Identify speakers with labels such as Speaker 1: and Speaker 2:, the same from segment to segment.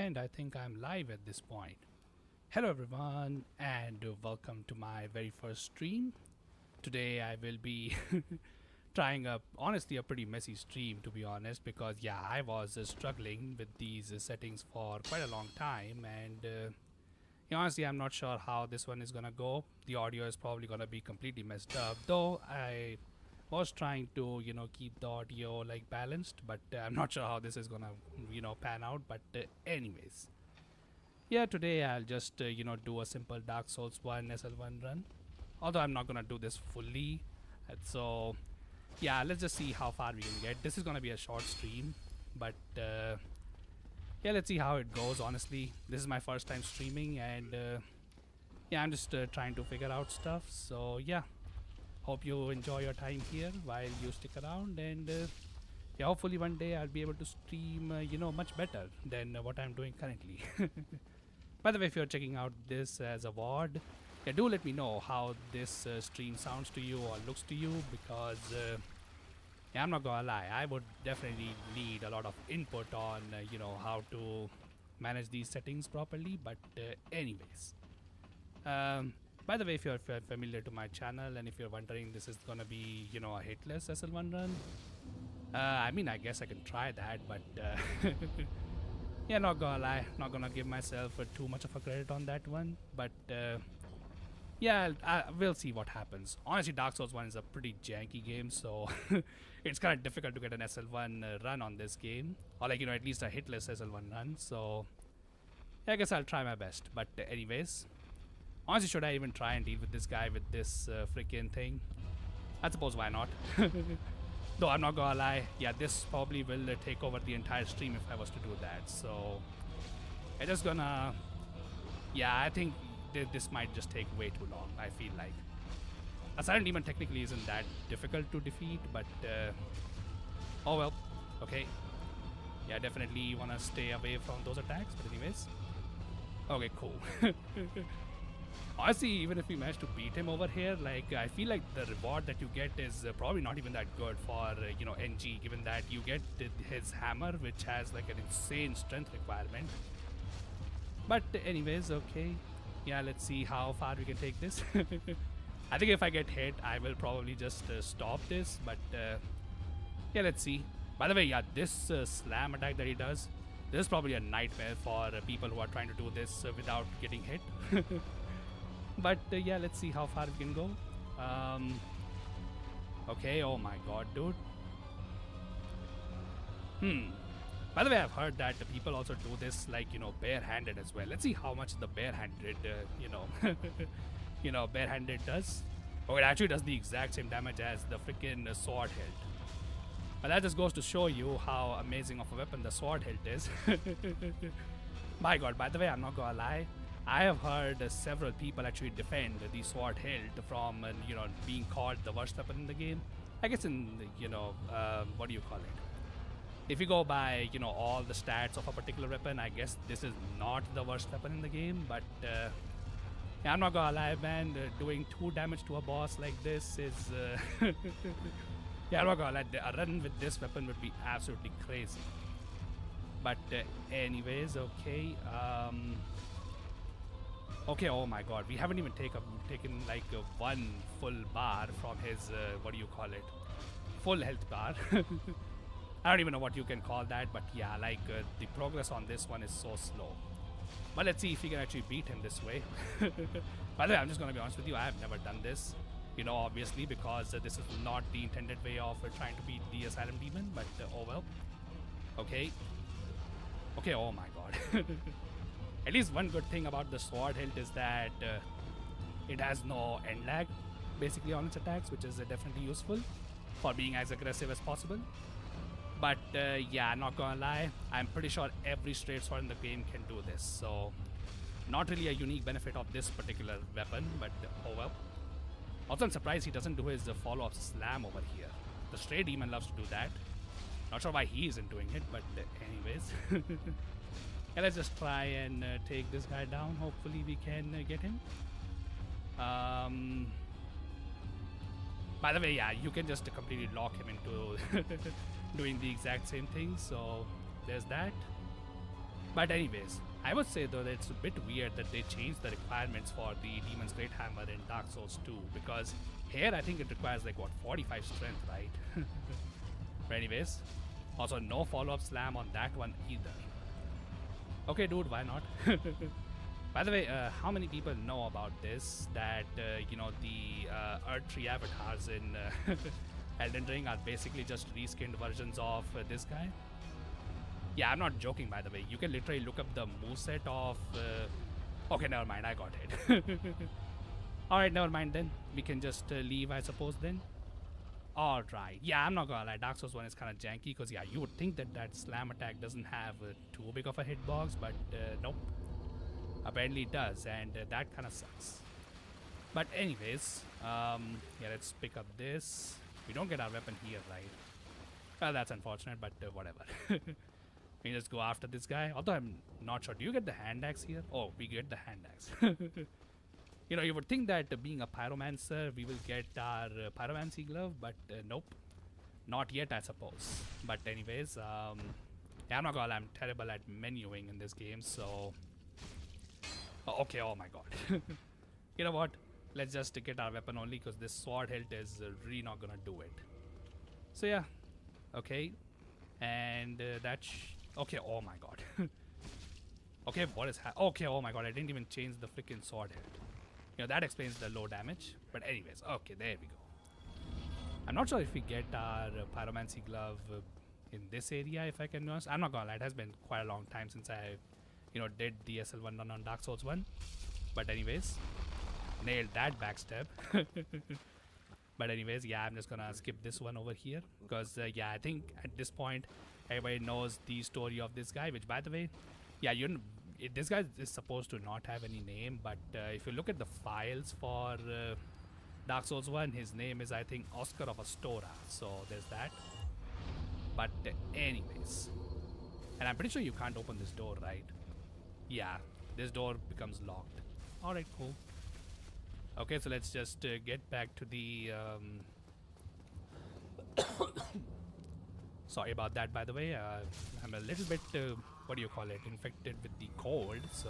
Speaker 1: And I think I'm live at this point. Hello, everyone, and welcome to my very first stream. Today, I will be trying honestly, a pretty messy stream, to be honest, because yeah, I was struggling with these settings for quite a long time, and honestly, I'm not sure how this one is gonna go. The audio is probably gonna be completely messed up, though I was trying to keep the audio like balanced, but I'm not sure how this is gonna pan out. But anyways, yeah, today I'll just do a simple Dark Souls 1 SL1 run, although I'm not gonna do this fully. So yeah, let's just see how far we can get. This is gonna be a short stream, but yeah, let's see how it goes. Honestly, this is my first time streaming, and yeah, I'm just trying to figure out stuff. So yeah, hope you enjoy your time here while you stick around, and yeah, hopefully one day I'll be able to stream much better than what I'm doing currently. By the way, if you're checking out this as a VOD, yeah, do let me know how this stream sounds to you or looks to you, because yeah, I'm not gonna lie, I would definitely need a lot of input on how to manage these settings properly. But anyways, by the way, if you're familiar to my channel and if you're wondering, this is gonna be a hitless SL1 run. I mean, I guess I can try that, but yeah, not gonna lie, not gonna give myself too much of a credit on that one. But yeah, we'll see what happens. Honestly, Dark Souls 1 is a pretty janky game, so it's kind of difficult to get an SL1 run on this game, or like at least a hitless SL1 run. So yeah, I guess I'll try my best. But anyways, honestly, should I even try and deal with this guy with this freaking thing? I suppose why not. Though I'm not gonna lie, yeah, this probably will take over the entire stream if I was to do that. So I'm just gonna, yeah, I think this might just take way too long. I feel like a silent demon technically isn't that difficult to defeat, but oh well. Okay, yeah, definitely wanna stay away from those attacks. But anyways, okay, cool. Honestly, even if we manage to beat him over here, like, I feel like the reward that you get is probably not even that good for NG, given that you get his hammer, which has like an insane strength requirement. But anyways, okay, yeah, let's see how far we can take this. I think if I get hit, I will probably just stop this, but yeah, let's see. By the way, yeah, this slam attack that he does, this is probably a nightmare for people who are trying to do this without getting hit. But yeah, let's see how far we can go. Okay, oh my god, dude. By the way, I've heard that people also do this like barehanded as well. Let's see how much the barehanded barehanded does. Oh, it actually does the exact same damage as the freaking sword hilt. But that just goes to show you how amazing of a weapon the sword hilt is. My god, by the way, I'm not gonna lie, I have heard several people actually defend the sword hilt from being called the worst weapon in the game. I guess in what do you call it? If you go by all the stats of a particular weapon, I guess this is not the worst weapon in the game. But yeah, I'm not gonna lie, man. Doing 2 damage to a boss like this is yeah, I'm not gonna lie. A run with this weapon would be absolutely crazy. But anyways, okay. Okay, oh my god, we haven't even taken like one full bar from his, what do you call it? Full health bar. I don't even know what you can call that, but yeah, like the progress on this one is so slow. But let's see if we can actually beat him this way. By the way, I'm just gonna be honest with you, I have never done this. Obviously, because this is not the intended way of trying to beat the Asylum Demon, but oh well. Okay. Okay, oh my god. At least one good thing about the sword hilt is that it has no end lag basically on its attacks, which is definitely useful for being as aggressive as possible. But yeah, not gonna lie, I'm pretty sure every straight sword in the game can do this, so not really a unique benefit of this particular weapon, but oh well. Also, I'm surprised he doesn't do his follow-up slam over here. The straight demon loves to do that. Not sure why he isn't doing it, but anyways. Yeah, let's just try and take this guy down. Hopefully we can get him. By the way, yeah, you can just completely lock him into doing the exact same thing. So there's that. But anyways, I would say though that it's a bit weird that they changed the requirements for the Demon's Great Hammer in Dark Souls 2 because here I think it requires like what 45 strength, right? But anyways, also no follow-up slam on that one either. Okay, dude, why not? By the way, how many people know about this? That the Earth Tree avatars in Elden Ring are basically just reskinned versions of this guy. Yeah, I'm not joking, by the way. You can literally look up the moveset of... okay, never mind. I got it. Alright, never mind then. We can just leave, I suppose, then. Alright. Yeah, I'm not gonna lie. Dark Souls 1 is kind of janky because, yeah, you would think that that slam attack doesn't have too big of a hitbox, but nope. Apparently it does, and that kind of sucks. But anyways, yeah, let's pick up this. We don't get our weapon here, right? Well, that's unfortunate, but whatever. We just go after this guy. Although I'm not sure. Do you get the hand axe here? Oh, we get the hand axe. You would think that being a pyromancer, we will get our pyromancy glove, but nope. Not yet, I suppose. But anyways, yeah, I'm not gonna lie, I'm terrible at menuing in this game, so... Oh, okay, oh my god. You know what? Let's just get our weapon only, because this sword hilt is really not gonna do it. So yeah. Okay. And okay, oh my god. Okay, what is okay, oh my god, I didn't even change the freaking sword hilt. That explains the low damage. But anyways, okay, there we go. I'm not sure if we get our pyromancy glove in this area, if I can be honest. I'm not gonna lie, it has been quite a long time since I, did the SL1 run on Dark Souls 1. But anyways, nailed that backstab. But anyways, yeah, I'm just gonna skip this one over here. Because, yeah, I think at this point, everybody knows the story of this guy. Which, by the way, yeah, this guy is supposed to not have any name. But if you look at the files for Dark Souls 1, his name is, I think, Oscar of Astora. So, there's that. But anyways. And I'm pretty sure you can't open this door, right? Yeah, this door becomes locked. Alright, cool. Okay, so let's just get back to the... Sorry about that, by the way. I'm a little bit, what do you call it, infected with the cold, so...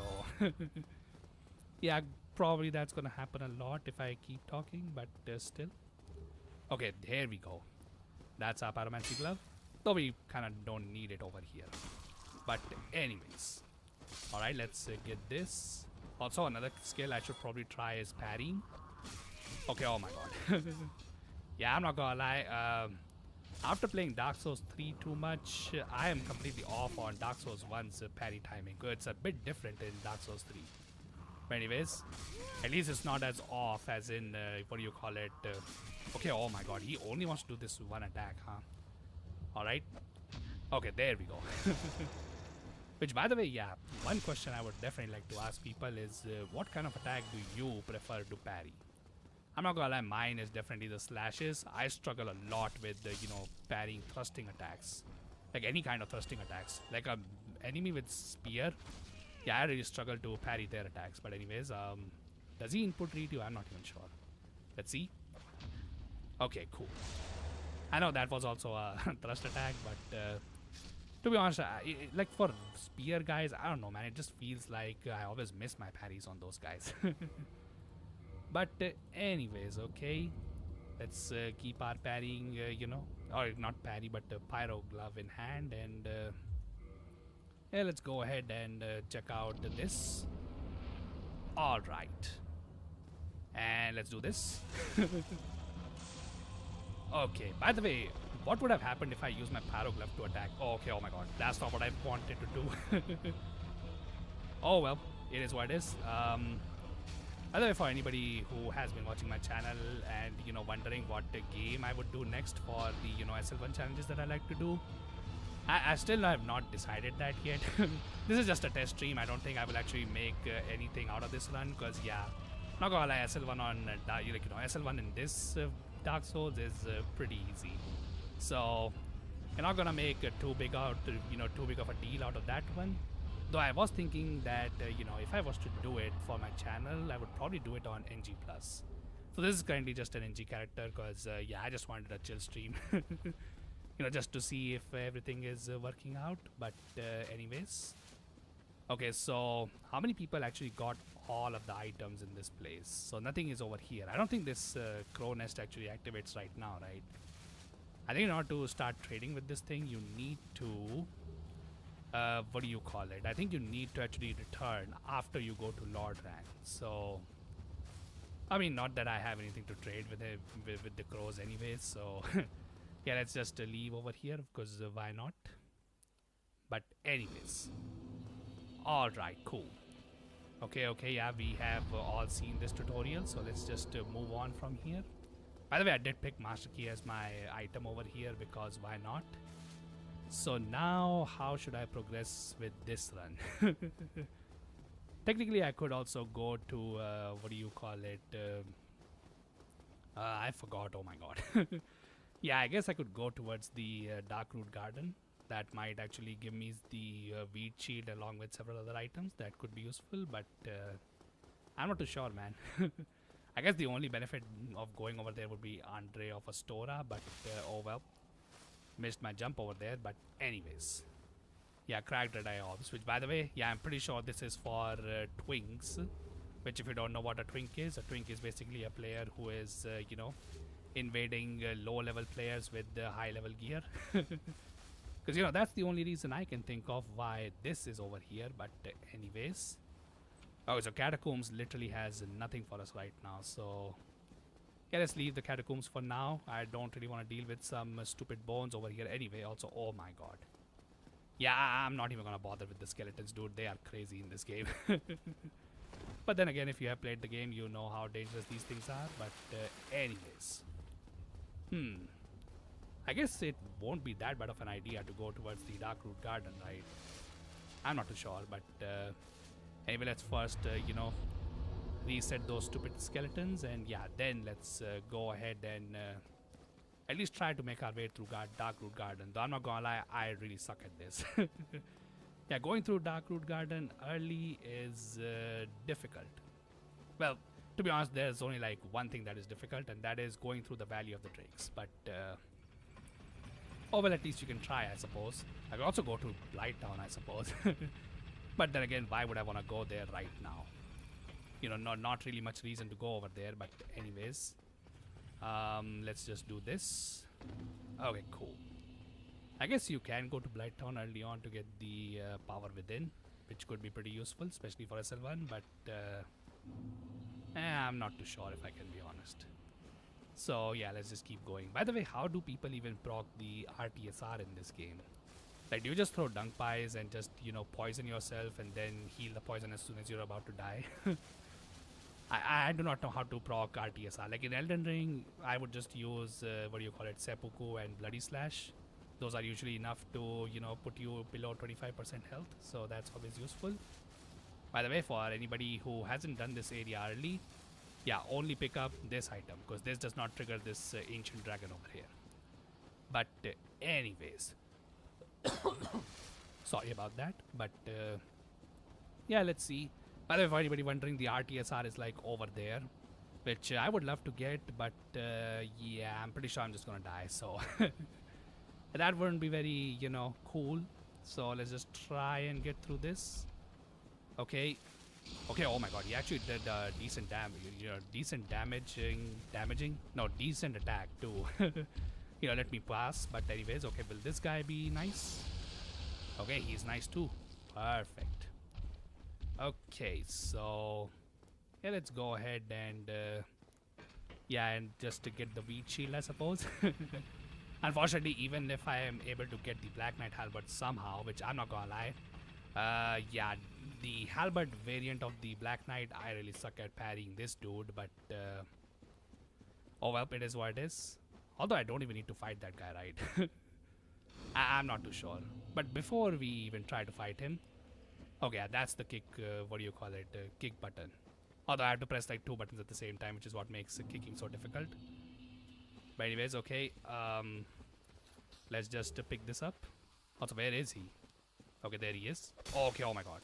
Speaker 1: Yeah, probably that's gonna happen a lot if I keep talking, but still. Okay, there we go. That's our pyromancy glove. Though we kind of don't need it over here. But anyways. Alright, let's get this. Also, another skill I should probably try is parrying. Okay, oh my god. Yeah, I'm not gonna lie. After playing Dark Souls 3 too much, I am completely off on Dark Souls 1's parry timing. It's a bit different in Dark Souls 3. But anyways, at least it's not as off as in, what do you call it? Okay, oh my god, he only wants to do this one attack, huh? Alright. Okay, there we go. Which, by the way, yeah, one question I would definitely like to ask people is, what kind of attack do you prefer to parry? I'm not gonna lie, mine is definitely the slashes. I struggle a lot with, parrying thrusting attacks. Like any kind of thrusting attacks. Like an enemy with spear, yeah, I really struggle to parry their attacks. But anyways, does he input read you? I'm not even sure. Let's see. Okay, cool. I know that was also a thrust attack, but to be honest, like for spear guys, I don't know, man. It just feels like I always miss my parries on those guys. But anyways, okay. Let's keep our parrying, or not parry, but pyro glove in hand. And yeah, let's go ahead and check out this. Alright. And let's do this. Okay, by the way, what would have happened if I used my pyro glove to attack? Oh, okay, oh my god, that's not what I wanted to do. Oh well, it is what it is. By the way, for anybody who has been watching my channel and, wondering what game I would do next for the, SL1 challenges that I like to do, I still have not decided that yet. This is just a test stream. I don't think I will actually make anything out of this run because, yeah, not gonna lie, SL1 on, SL1 in this Dark Souls is pretty easy. So, you're not gonna make too big of a deal out of that one. Though I was thinking that, if I was to do it for my channel, I would probably do it on NG+. So this is currently just an NG character because, yeah, I just wanted a chill stream. Just to see if everything is working out. But anyways, Okay, so how many people actually got all of the items in this place? So nothing is over here. I don't think this crow nest actually activates right now, right? I think in order to start trading with this thing, you need to what do you call it? I think you need to actually return after you go to Lord rank. So, I mean, not that I have anything to trade with it, with the crows anyways. So, yeah, let's just leave over here because why not? But anyways, all right, cool. Okay, yeah, we have all seen this tutorial. So let's just move on from here. By the way, I did pick Master Key as my item over here because why not? So now, how should I progress with this run? Technically, I could also go to, what do you call it? I forgot, oh my god. Yeah, I guess I could go towards the Darkroot Garden. That might actually give me the Weed Shield along with several other items that could be useful, but I'm not too sure, man. I guess the only benefit of going over there would be Andre of Astora, but oh well. Missed my jump over there, but anyways. Yeah, cracked red eye orbs, which by the way, yeah, I'm pretty sure this is for twinks. Which if you don't know what a twink is basically a player who is, you know, invading low level players with high level gear. Because, you know, that's the only reason I can think of why this is over here, but anyways. Oh, so Catacombs literally has nothing for us right now, so yeah, let's leave the Catacombs for now. I don't really want to deal with some stupid bones over here anyway. Also, oh my god. Yeah, I'm not even gonna bother with the skeletons, dude. They are crazy in this game. But then again, if you have played the game, you know how dangerous these things are. But anyways. I guess it won't be that bad of an idea to go towards the Darkroot Garden, right? I'm not too sure, but anyway, let's first, you know, reset those stupid skeletons, and yeah, then let's go ahead and at least try to make our way through Darkroot Garden. Though I'm not gonna lie, I really suck at this. Yeah, going through Darkroot Garden early is difficult. Well, to be honest, there's only like one thing that is difficult, and that is going through the Valley of the Drakes. But oh well, at least you can try, I suppose. I could also go to Blight Town, I suppose. But then again, why would I want to go there right now? You know, not really much reason to go over there, but anyways. Let's just do this. Okay, cool. I guess you can go to Blight Town early on to get the power within, which could be pretty useful, especially for SL1, but I'm not too sure if I can be honest. So yeah, let's just keep going. By the way, how do people even proc the RTSR in this game? Like, do you just throw dunk pies and just, you know, poison yourself and then heal the poison as soon as you're about to die? I do not know how to proc RTSR. Like in Elden Ring, I would just use, what do you call it, Seppuku and Bloody Slash. Those are usually enough to, you know, put you below 25% health. So that's always useful. By the way, for anybody who hasn't done this area early, yeah, only pick up this item, because this does not trigger this ancient dragon over here. But anyways. Sorry about that. But yeah, let's see. By the way, for anybody wondering, the RTSR is like over there, which I would love to get, but yeah, I'm pretty sure I'm just gonna die, so that wouldn't be very, you know, cool. So let's just try and get through this. Okay, oh my god, he actually did decent damage, you know, decent decent attack too. You know, let me pass, but anyways, okay, will this guy be nice? Okay, he's nice too. Perfect. Okay, so yeah, let's go ahead and yeah, and just to get the Weed Shield, I suppose. Unfortunately, even if I am able to get the Black Knight Halberd somehow, which I'm not gonna lie, yeah, the Halberd variant of the Black Knight, I really suck at parrying this dude, but oh well, it is what it is. Although I don't even need to fight that guy, right? I'm not too sure. But before we even try to fight him, okay, yeah, that's the kick, what do you call it, kick button. Although I have to press like 2 buttons at the same time, which is what makes kicking so difficult. But anyways, okay, let's just pick this up. Also, where is he? Okay, there he is. Oh, okay, oh my god.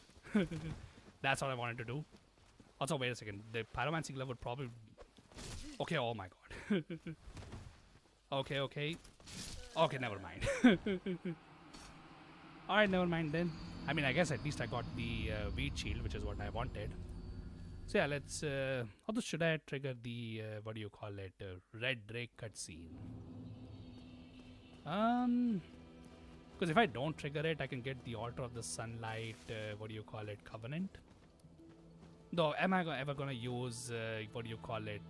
Speaker 1: That's what I wanted to do. Also, wait a second. The pyromancy glove would probably... Okay, oh my god. Okay, never mind. Alright, never mind then. I mean, I guess at least I got the weed shield, which is what I wanted. So yeah, let's. Although, should I trigger the what do you call it? Red Drake cutscene. Because if I don't trigger it, I can get the Altar of the Sunlight. What do you call it? Covenant. Though, am I ever gonna use what do you call it?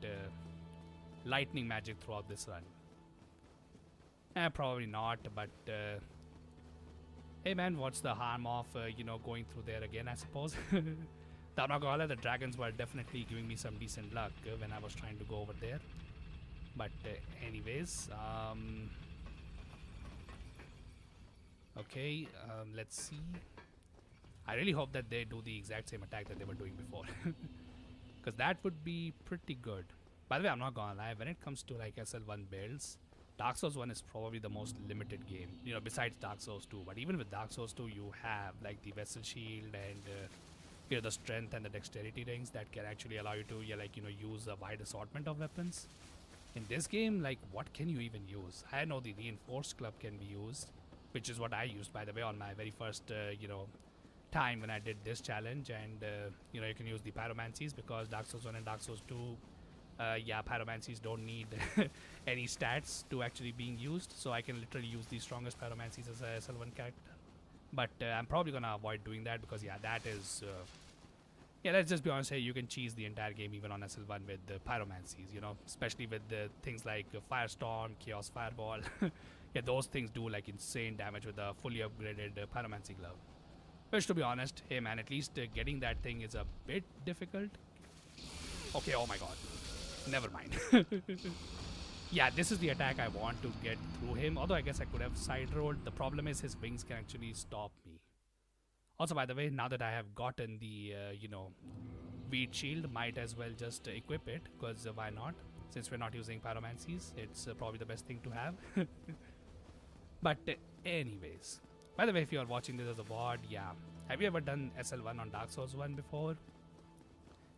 Speaker 1: Lightning magic throughout this run? Probably not. But hey, man, what's the harm of going through there again? I suppose. I'm not gonna lie, the dragons were definitely giving me some decent luck when I was trying to go over there. But anyways, okay, let's see. I really hope that they do the exact same attack that they were doing before, because that would be pretty good. By the way, I'm not gonna lie, when it comes to like SL1 builds, Dark Souls 1 is probably the most limited game, besides Dark Souls 2. But even with Dark Souls 2, you have like the Vessel Shield and the strength and the dexterity rings that can actually allow you to use a wide assortment of weapons. In this game, like, what can you even use? I know the reinforced club can be used, which is what I used, by the way, on my very first time when I did this challenge. And you can use the pyromancies, because Dark Souls 1 and Dark Souls 2, pyromancies don't need any stats to actually being used, so I can literally use the strongest pyromancies as a SL1 character. But I'm probably gonna avoid doing that, because that is let's just be honest here, you can cheese the entire game even on SL1 with the pyromancies, especially with the things like Firestorm, Chaos Fireball. Yeah, those things do like insane damage with a fully upgraded pyromancy glove. Which, to be honest, hey man, at least getting that thing is a bit difficult. Okay, oh my god, never mind. Yeah, this is the attack I want to get through him. Although I guess I could have side rolled. The problem is his wings can actually stop me. Also, by the way, now that I have gotten the, weed shield, might as well just equip it. Because why not? Since we're not using pyromancies, it's probably the best thing to have. But anyways. By the way, if you are watching this as a VOD, yeah. Have you ever done SL1 on Dark Souls 1 before?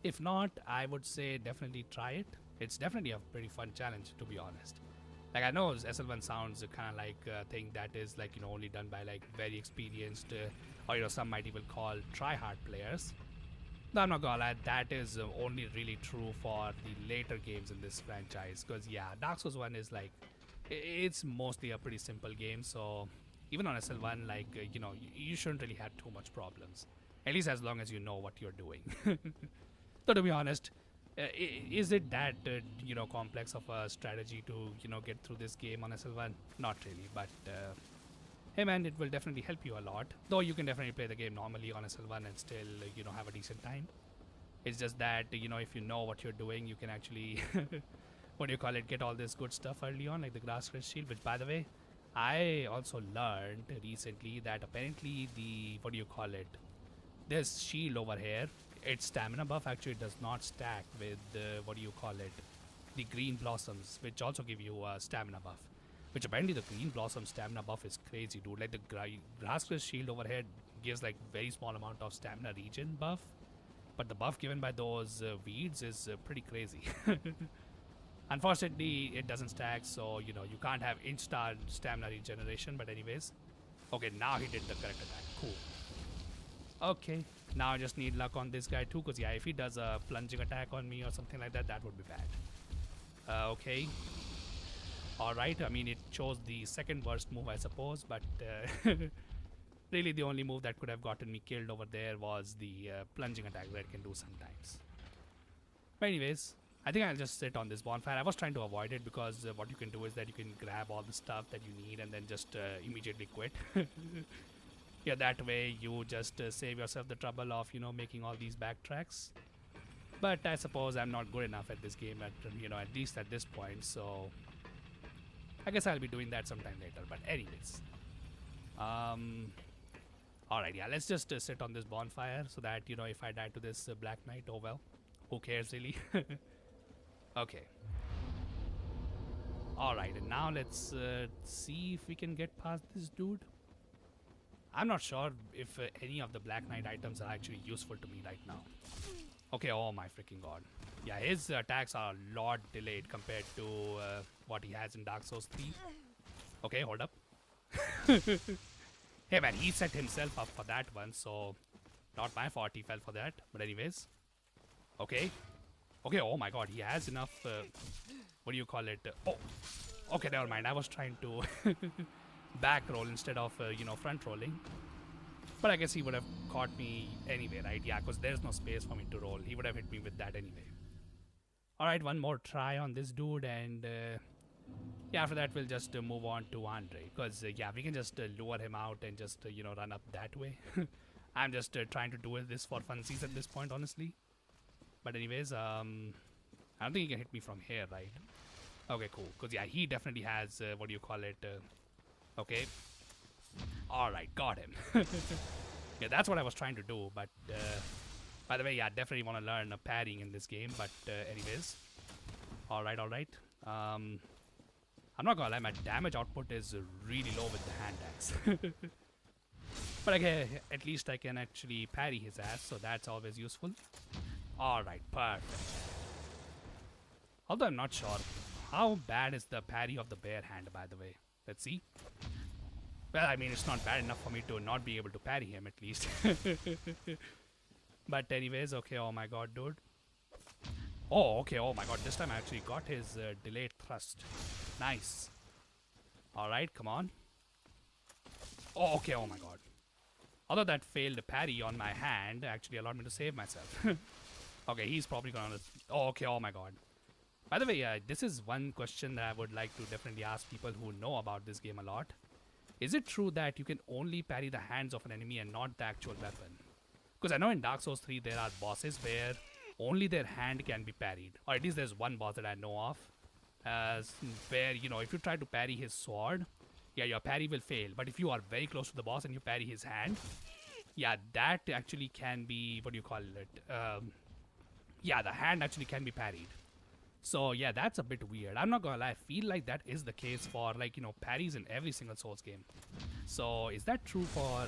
Speaker 1: If not, I would say definitely try it. It's definitely a pretty fun challenge, to be honest. Like, I know SL1 sounds kind of like a thing that is like, only done by like very experienced or some might even call try-hard players. No, I'm not gonna lie, that is only really true for the later games in this franchise. Because Dark Souls 1 is like, it's mostly a pretty simple game. So even on SL1, like, you shouldn't really have too much problems. At least as long as you know what you're doing. So to be honest, is it that complex of a strategy to get through this game on SL1? Not really, but hey man, it will definitely help you a lot. Though you can definitely play the game normally on SL1 and still have a decent time. It's just that if you know what you're doing, you can actually what do you call it, get all this good stuff early on, like the grass crest shield. Which, by the way, I also learned recently that apparently the what do you call it, this shield over here, its stamina buff actually does not stack with what do you call it, the green blossoms, which also give you a stamina buff. Which apparently the green blossom stamina buff is crazy, dude. Like the grass crest shield over here gives like very small amount of stamina regen buff, but the buff given by those weeds is pretty crazy. Unfortunately, it doesn't stack, so you can't have instant stamina regeneration. But anyways, okay, now he did the correct attack. Cool. Okay. Now I just need luck on this guy too, because if he does a plunging attack on me or something like that, that would be bad. Okay. Alright, I mean, it chose the second worst move, I suppose, but really the only move that could have gotten me killed over there was the plunging attack that it can do sometimes. But anyways, I think I'll just sit on this bonfire. I was trying to avoid it because what you can do is that you can grab all the stuff that you need and then just immediately quit. Yeah, that way you just save yourself the trouble of, making all these backtracks. But I suppose I'm not good enough at this game, at least at this point, so I guess I'll be doing that sometime later. But anyways, alright, let's just sit on this bonfire so that, if I die to this Black Knight, oh well, who cares really? Okay. Alright, and now let's see if we can get past this dude. I'm not sure if any of the Black Knight items are actually useful to me right now. Okay, oh my freaking god. Yeah, his attacks are a lot delayed compared to what he has in Dark Souls 3. Okay, hold up. Hey man, he set himself up for that one, so not my fault he fell for that. But anyways, okay. Okay, oh my god, he has enough, what do you call it? Oh, okay, never mind. I was trying to back roll instead of, front rolling. But I guess he would have caught me anyway, right? Yeah, because there's no space for me to roll. He would have hit me with that anyway. Alright, one more try on this dude, and yeah, after that we'll just move on to Andre. Because, yeah, we can just lure him out and just, run up that way. I'm just trying to do this for funsies at this point, honestly. But anyways, I don't think he can hit me from here, right? Okay, cool. Because, yeah, he definitely has, what do you call it? Okay. Alright, got him. Yeah, that's what I was trying to do. But, by the way, yeah, definitely want to learn parrying in this game. But, anyways. Alright, alright. I'm not gonna lie, my damage output is really low with the hand axe. But okay, at least I can actually parry his ass, so that's always useful. Alright, perfect. Although I'm not sure. How bad is the parry of the bare hand, by the way? Let's see. Well, I mean, it's not bad enough for me to not be able to parry him, at least. But anyways, okay, oh my god, dude. Oh, okay, oh my god, this time I actually got his delayed thrust. Nice. Alright, come on. Oh, okay, oh my god. Although that failed parry on my hand actually allowed me to save myself. Okay, he's probably gonna... Oh, okay, oh my god. By the way, this is one question that I would like to definitely ask people who know about this game a lot. Is it true that you can only parry the hands of an enemy and not the actual weapon? Because I know in Dark Souls 3 there are bosses where only their hand can be parried. Or at least there's one boss that I know of. Where, if you try to parry his sword, yeah, your parry will fail. But if you are very close to the boss and you parry his hand, yeah, that actually can be, what do you call it? Yeah, the hand actually can be parried. So, yeah, that's a bit weird. I'm not gonna lie, I feel like that is the case for, like, parries in every single Souls game. So, is that true for,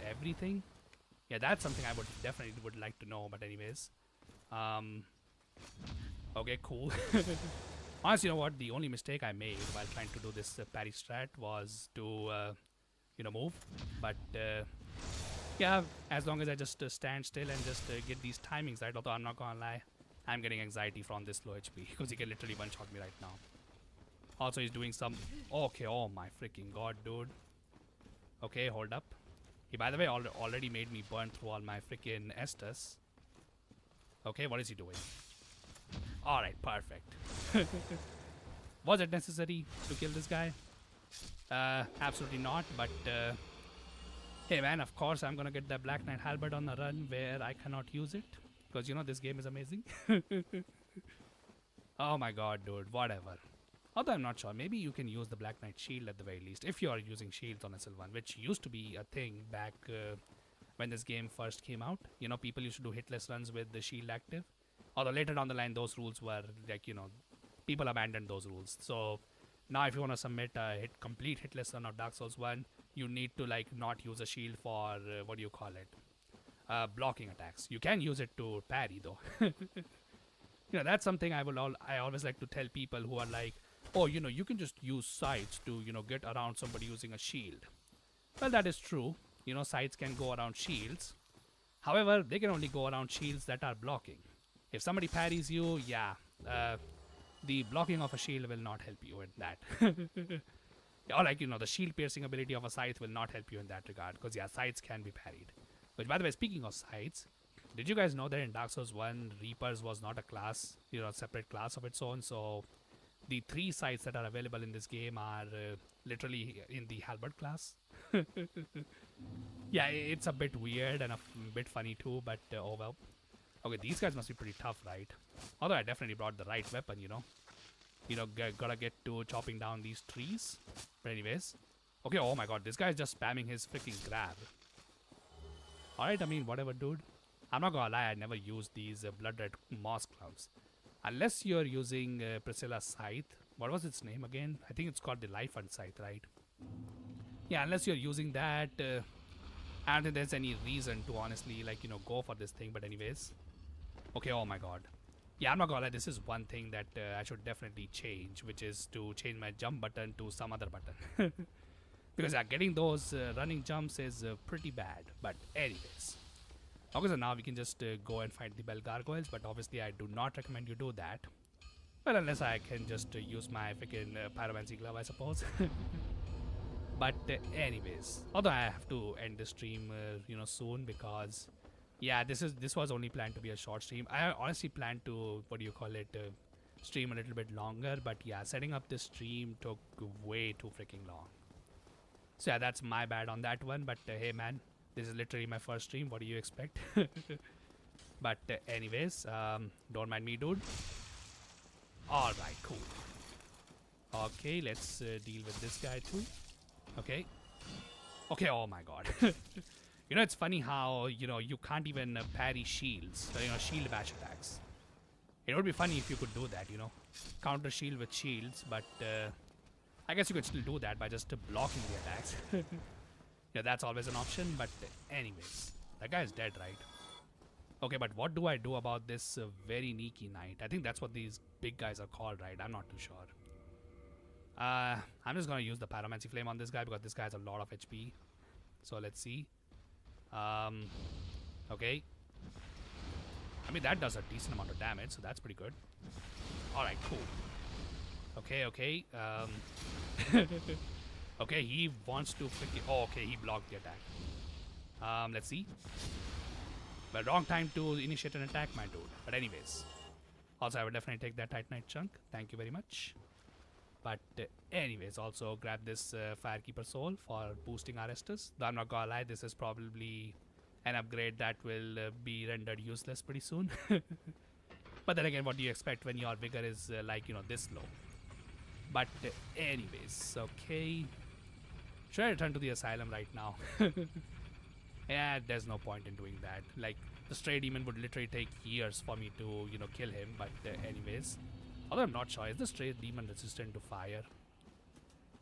Speaker 1: everything? Yeah, that's something I definitely would like to know, but anyways. Okay, cool. Honestly, you know what? The only mistake I made while trying to do this parry strat was to, move. But, yeah, as long as I just stand still and just get these timings right, although I'm not gonna lie, I'm getting anxiety from this low HP because he can literally one-shot me right now. Also, he's doing some... Okay, oh my freaking god, dude. Okay, hold up. He, by the way, already made me burn through all my freaking Estus. Okay, what is he doing? Alright, perfect. Was it necessary to kill this guy? Absolutely not, but... hey man, of course I'm gonna get the Black Knight Halberd on the run where I cannot use it. Because, this game is amazing. Oh my god, dude, whatever. Although I'm not sure, maybe you can use the Black Knight shield at the very least, if you are using shields on SL1, which used to be a thing back when this game first came out. People used to do hitless runs with the shield active. Although later down the line, those rules were, like, people abandoned those rules. So now if you want to submit a complete hitless run of Dark Souls 1, you need to, like, not use a shield for, what do you call it? Blocking attacks. You can use it to parry, though. That's something I always like to tell people who are like, oh, you can just use sides to, get around somebody using a shield. Well, that is true. Sides can go around shields. However, they can only go around shields that are blocking. If somebody parries you, yeah, the blocking of a shield will not help you in that. Or like, the shield piercing ability of a scythe will not help you in that regard. Because, yeah, scythes can be parried. Which, by the way, speaking of scythes, did you guys know that in Dark Souls 1, Reapers was not a class, separate class of its own? So, the 3 scythes that are available in this game are literally in the Halberd class. Yeah, it's a bit weird and a bit funny too, but oh well. Okay, these guys must be pretty tough, right? Although I definitely brought the right weapon, gotta get to chopping down these trees. But anyways. Okay, oh my god, this guy's just spamming his freaking grab. Alright, I mean, whatever, dude. I'm not gonna lie, I never used these blood red moss clouds. Unless you're using Priscilla's scythe. What was its name again? I think it's called the Life and Scythe, right? Yeah, unless you're using that, I don't think there's any reason to honestly, like, go for this thing. But anyways. Okay, oh my god. Yeah, I'm not gonna lie, this is one thing that I should definitely change, which is to change my jump button to some other button. Because getting those running jumps is pretty bad. But anyways. Okay, so now we can just go and fight the bell gargoyles, but obviously I do not recommend you do that. Well, unless I can just use my freaking pyromancy glove, I suppose. But anyways, although I have to end the stream, soon, because yeah, this was only planned to be a short stream. I honestly planned to stream a little bit longer, but yeah, setting up this stream took way too freaking long. So yeah, that's my bad on that one. But hey, man, this is literally my first stream. What do you expect? But anyways, don't mind me, dude. All right, cool. Okay, let's deal with this guy too. Okay. Okay, oh my god. It's funny how, you can't even parry shields, shield bash attacks. It would be funny if you could do that, counter shield with shields, but I guess you could still do that by just blocking the attacks. Yeah, that's always an option, but anyways, that guy's dead, right? Okay, but what do I do about this very sneaky knight? I think that's what these big guys are called, right? I'm not too sure. I'm just gonna use the pyromancy flame on this guy because this guy has a lot of HP. So let's see. Okay. I mean, that does a decent amount of damage, so that's pretty good. Alright, cool. Okay. Okay, he wants to freaking... Oh, okay, he blocked the attack. Let's see. Well, wrong time to initiate an attack, my dude. But anyways. Also, I would definitely take that Titanite chunk. Thank you very much. But anyways, also grab this Firekeeper Soul for boosting our Estus. Though I'm not gonna lie, this is probably an upgrade that will be rendered useless pretty soon. But then again, what do you expect when your vigor is this low? But anyways, okay. Should I return to the asylum right now? Yeah, there's no point in doing that. Like, the stray demon would literally take years for me to, kill him. But anyways. Although I'm not sure, is the stray demon resistant to fire?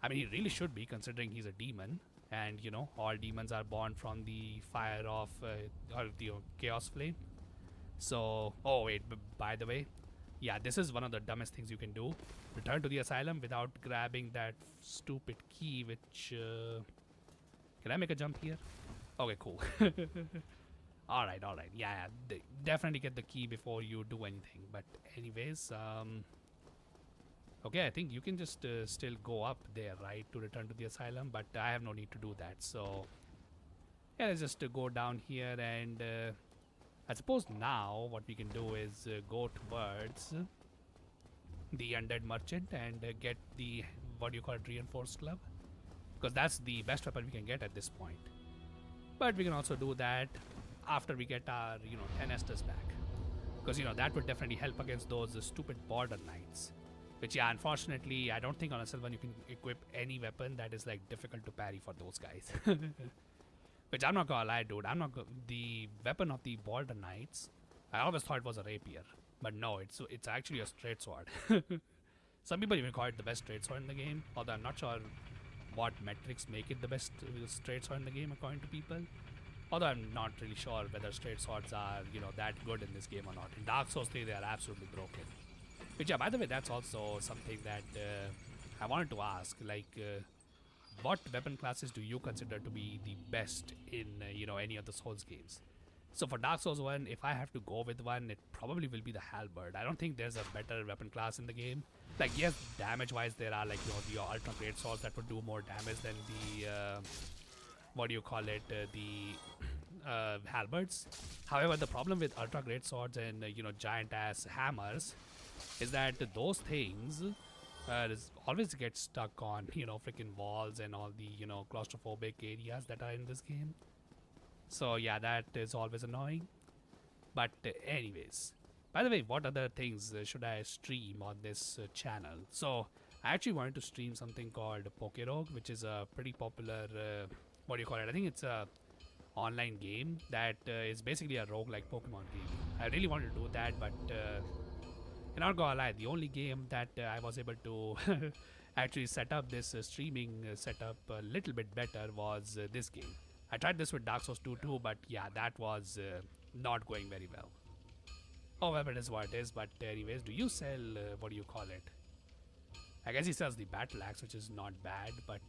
Speaker 1: I mean, he really should be, considering he's a demon. And, all demons are born from the fire of, or the chaos flame. So, oh wait, by the way, yeah, this is one of the dumbest things you can do. Return to the asylum without grabbing that stupid key, which, can I make a jump here? Okay, cool. Alright. Yeah, definitely get the key before you do anything. But anyways, okay, I think you can just still go up there, right, to return to the asylum. But I have no need to do that. So, yeah, let's just go down here. And I suppose now what we can do is go towards the undead merchant and get the, reinforced club. Because that's the best weapon we can get at this point. But we can also do that after we get our, 10 Estus back. Because, that would definitely help against those stupid border knights. Which, yeah, unfortunately, I don't think on a Sylvan you can equip any weapon that is, difficult to parry for those guys. Which I'm not gonna lie, dude. The weapon of the border knights, I always thought it was a rapier. But no, it's actually a straight sword. Some people even call it the best straight sword in the game. Although I'm not sure what metrics make it the best straight sword in the game according to people. Although I'm not really sure whether straight swords are, that good in this game or not. In Dark Souls 3, they are absolutely broken. Which, yeah, by the way, that's also something that I wanted to ask. What weapon classes do you consider to be the best in, any of the Souls games? So for Dark Souls 1, if I have to go with one, it probably will be the Halberd. I don't think there's a better weapon class in the game. Yes, damage-wise, there are, the Ultra Great Swords that would do more damage than the, the Halberds. However, the problem with Ultra Great Swords and, giant-ass hammers is that those things always get stuck on, freaking walls and all the, claustrophobic areas that are in this game. So, yeah, that is always annoying. But anyways, by the way, what other things should I stream on this channel? So, I actually wanted to stream something called Pokerogue, which is a pretty popular, I think it's a online game that is basically a roguelike Pokemon game. I really wanted to do that, but I'm not gonna lie, the only game that I was able to actually set up this streaming setup a little bit better was this game. I tried this with Dark Souls 2 too, but yeah, that was not going very well. Oh, well, it is what it is. But anyways, do you sell, I guess he sells the battle axe, which is not bad, but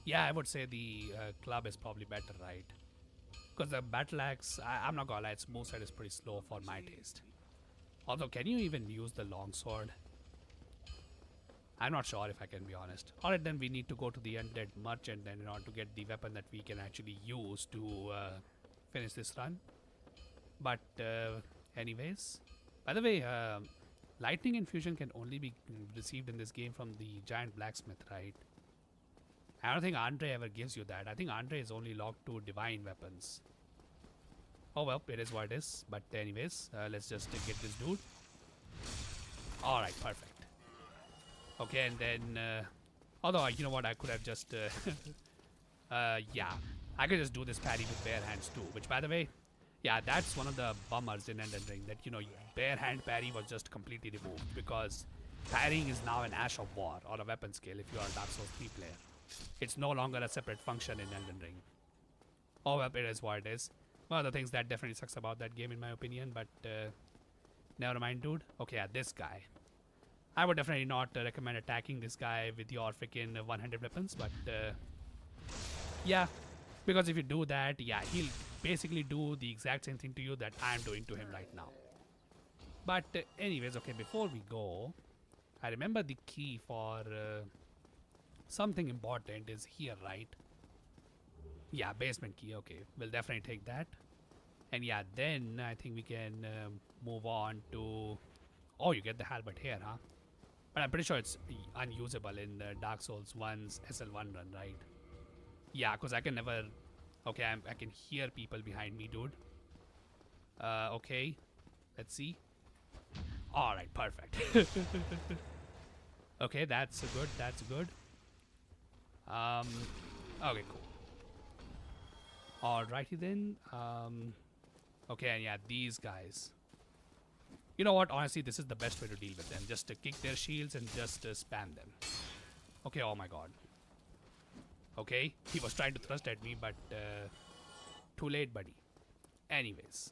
Speaker 1: Yeah, I would say the club is probably better, right? Because the battle axe, I'm not gonna lie, its moveset is pretty slow for my taste. Although, can you even use the longsword? I'm not sure if I can be honest. Alright, then we need to go to the undead merchant then in order to get the weapon that we can actually use to finish this run. But anyways, by the way, lightning infusion can only be received in this game from the giant blacksmith, right? I don't think Andre ever gives you that. I think Andre is only locked to divine weapons. Oh well, it is what it is. But anyways, let's just get this dude. Alright, perfect. Okay, and then... although, you know what, I could have just... yeah, I could just do this parry with bare hands too. Which, by the way, yeah, that's one of the bummers in Elden Ring. That, you know, bare hand parry was just completely removed. Because parrying is now an Ash of War or a weapon skill if you are a Dark Souls 3 player. It's no longer a separate function in Elden Ring. Oh well, it is what it is. One of the things that definitely sucks about that game in my opinion, but never mind, dude. Okay, yeah, this guy. I would definitely not recommend attacking this guy with your freaking one-handed weapons, but yeah, because if you do that, yeah, he'll basically do the exact same thing to you that I'm doing to him right now. But anyways, okay, before we go, I remember the key for something important is here, right? Yeah, basement key. Okay, we'll definitely take that. And yeah, then I think we can move on to... Oh, you get the halberd here, huh? But I'm pretty sure it's unusable in the Dark Souls 1's SL1 run, right? Yeah, because I can never... Okay, I can hear people behind me, dude. Okay. Let's see. Alright, perfect. Okay, that's good, that's good. Okay, cool. Alrighty then. Okay, and yeah, these guys. You know what? Honestly, this is the best way to deal with them. Just kick their shields and just spam them. Okay, oh my god. Okay, he was trying to thrust at me, but too late, buddy. Anyways,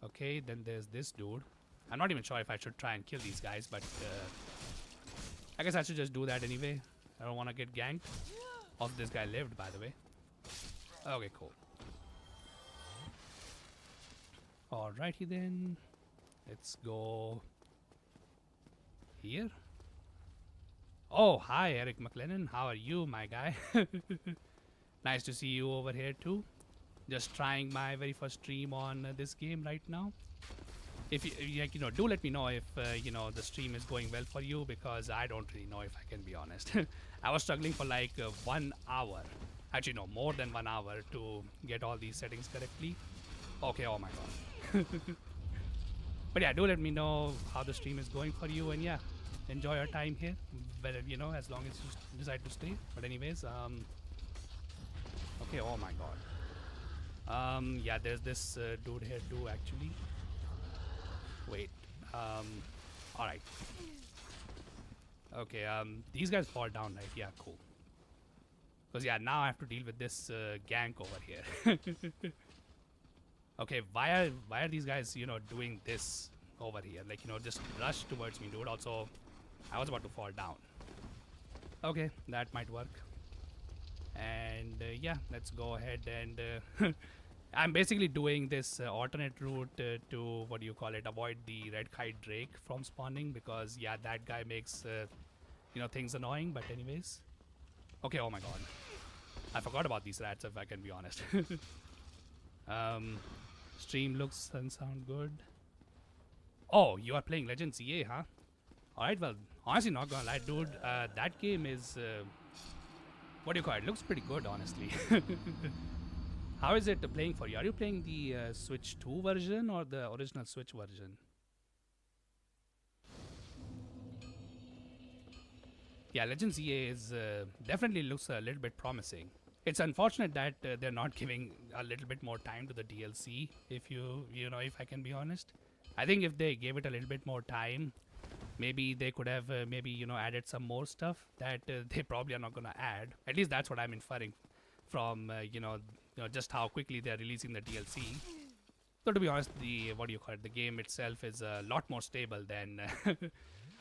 Speaker 1: okay, then there's this dude. I'm not even sure if I should try and kill these guys, but I guess I should just do that anyway. I don't want to get ganked. Also, this guy lived, by the way. Okay, cool. Alrighty then. Let's go here. Oh, hi, Eric McLennan. How are you, my guy? Nice to see you over here too. Just trying my very first stream on this game right now. If you know, do let me know if you know, the stream is going well for you, because I don't really know, if I can be honest. I was struggling for like 1 hour. Actually, no, more than 1 hour to get all these settings correctly. Okay, oh my god. But yeah, do let me know how the stream is going for you, and yeah, enjoy your time here. Well, you know, as long as you decide to stay. But anyways, okay, oh my god. Yeah, there's this dude here too, actually. Wait, alright. Okay, these guys fall down, right? Yeah, cool. Because yeah, now I have to deal with this gank over here. Okay, why are these guys, you know, doing this over here? Like, you know, just rush towards me, dude. Also, I was about to fall down. Okay, that might work. And yeah, let's go ahead and... I'm basically doing this alternate route to, what do you call it, avoid the red kite drake from spawning, because yeah, that guy makes, you know, things annoying. But anyways. Okay, oh my god. I forgot about these rats, if I can be honest. Stream looks and sound good. Oh, you are playing Legends EA, huh? Alright, well, honestly, not gonna lie, dude. That game is... what do you call it? Looks pretty good, honestly. How is it playing for you? Are you playing the Switch 2 version or the original Switch version? Yeah, Legends EA is definitely looks a little bit promising. It's unfortunate that they're not giving a little bit more time to the DLC. If you know, if I can be honest, I think if they gave it a little bit more time, maybe they could have maybe, you know, added some more stuff that they probably are not gonna add. At least that's what I'm inferring from you know, just how quickly they're releasing the DLC. So to be honest, the what do you call it? The game itself is a lot more stable than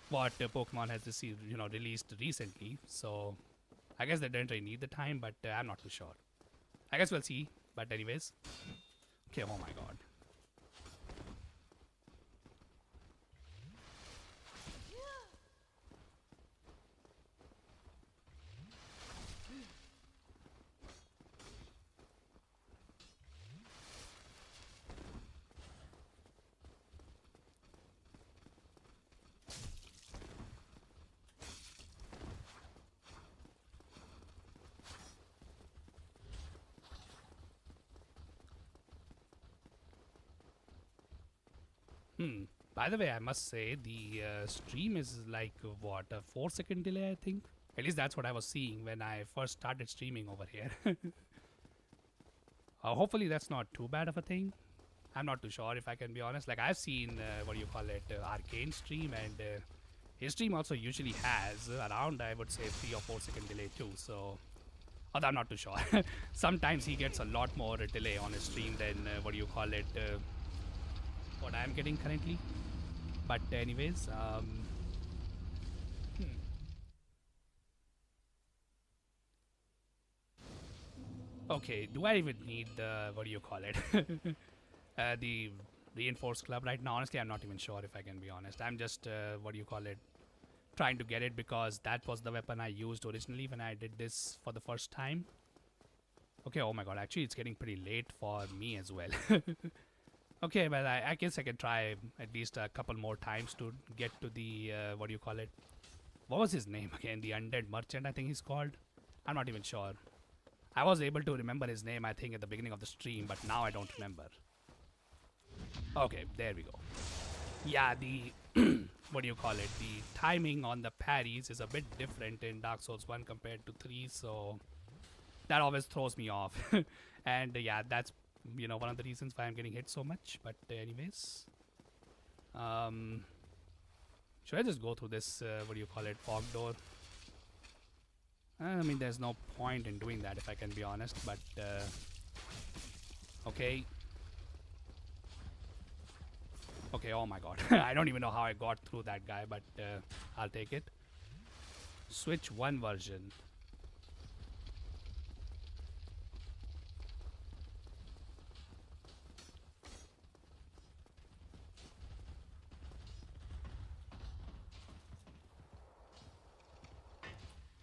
Speaker 1: what Pokemon has received, you know, released recently. So I guess they didn't really need the time, but I'm not too sure. I guess we'll see. But anyways. Okay, oh my god. By the way, I must say the stream is like what, a 4 second delay, I think. At least that's what I was seeing when I first started streaming over here. Hopefully that's not too bad of a thing. I'm not too sure if I can be honest. Like I've seen what do you call it, Arcane stream, and his stream also usually has around, I would say, 3 or 4 second delay too. So, although I'm not too sure. Sometimes he gets a lot more delay on his stream than what do you call it, what I'm getting currently. But anyways, okay, do I even need the, what do you call it, the reinforced club right now? Honestly, I'm not even sure if I can be honest. I'm just, what do you call it, trying to get it because that was the weapon I used originally when I did this for the first time. Okay, oh my god, actually it's getting pretty late for me as well. Okay, well, I guess I can try at least a couple more times to get to the, what do you call it? What was his name again? The Undead Merchant, I think he's called. I'm not even sure. I was able to remember his name, I think, at the beginning of the stream, but now I don't remember. Okay, there we go. Yeah, the, what do you call it? The timing on the parries is a bit different in Dark Souls 1 compared to 3, so that always throws me off. And yeah, that's, you know, one of the reasons why I'm getting hit so much. But anyways, should I just go through this, what do you call it, fog door? I mean, there's no point in doing that if I can be honest, but okay. Okay, oh my god. I don't even know how I got through that guy, but I'll take it. Switch 1 version.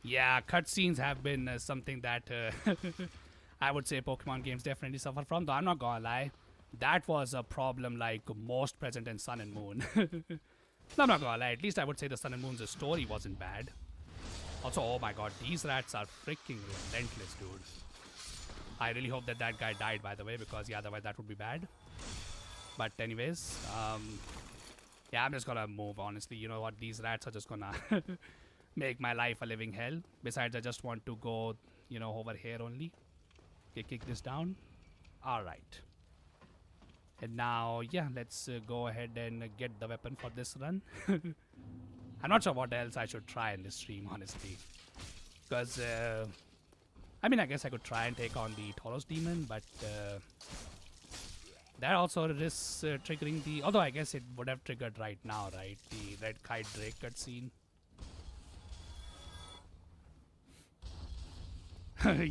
Speaker 1: Yeah, cutscenes have been something that I would say Pokemon games definitely suffer from, though I'm not gonna lie. That was a problem like most present in Sun and Moon. No, I'm not gonna lie, at least I would say the Sun and Moon's story wasn't bad. Also, oh my god, these rats are freaking relentless, dude. I really hope that that guy died, by the way, because yeah, otherwise that would be bad. But anyways, yeah, I'm just gonna move, honestly. You know what, these rats are just gonna make my life a living hell. Besides, I just want to go, you know, over here only. Okay, kick this down. Alright. And now, yeah, let's go ahead and get the weapon for this run. I'm not sure what else I should try in this stream, honestly. Because, I mean, I guess I could try and take on the Tauros Demon, but that also risks triggering the... Although I guess it would have triggered right now, right? The Red Kite Drake cutscene.